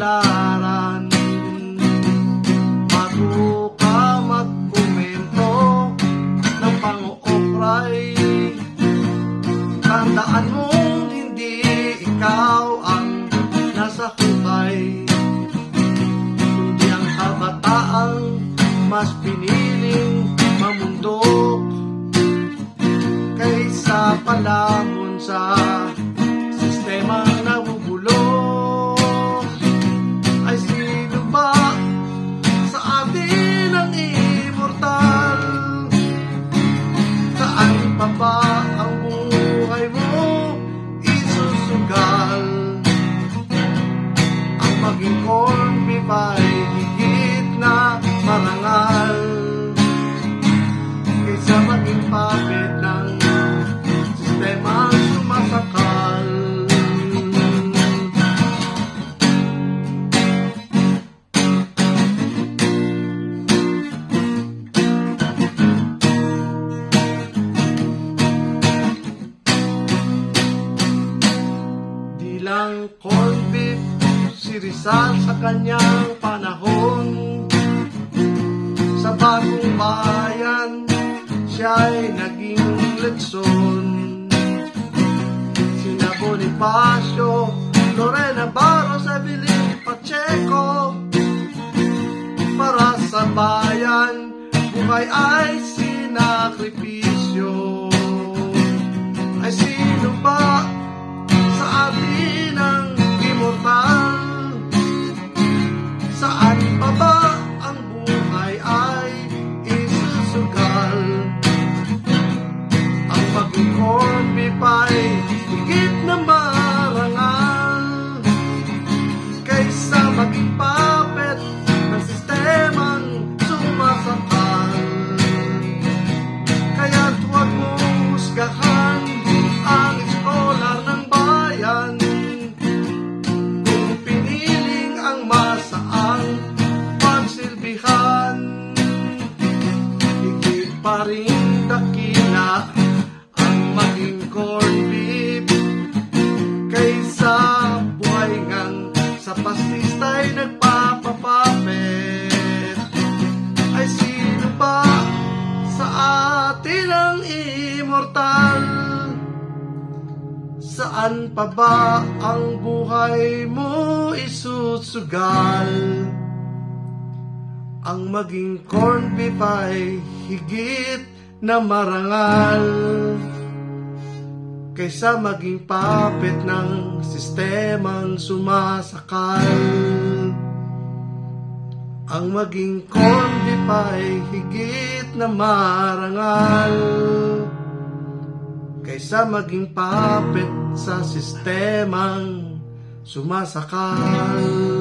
kapalaran. Bago ka magkomento ng pang-ookray, tandaan mong hindi ikaw ang nasa hukay, kundi ang kabataang mas piniling mamundok kaysa palamon sa sistemang nabubulok. Ay sino ba sa atin ang immortal? Saan pa ba ang buhay mo isusugal? Ang maging corn beef ay higit na marangal kaysa maging puppet ng sistemang sumasakal. Di lang corn beef si Rizal sa kanyang panahon, sa bagong bayan siya'y naging leksyon. Sina Bonifacio, Lorena Barros, Evelyn Pacheco, para sa bayan buhay ay sinakripisyo. Ay sino ba sa atin ang immortal? Saan pa ba ang buhay ay isusugal? Ang maging corn beef ay higit na marangal kaysa maging puppet ng sistemang sumasakal. Kaya't huwag mong husgahan ang scholar ng bayan kung piniling ang masaang pagsilbihan. Higit pa rin dakila ang maging corn beef kaysa buhay ngang sa pastista'y nagpapapapet. Ay sino ba sa atin ang immortal? Saan pa ba ang buhay mo isusugal? Ang maging corn beef ay higit na marangal kaysa maging puppet ng sistemang sumasakal. Ang maging corn beef ay higit na marangal kaysa maging puppet sa sistemang sumasakal.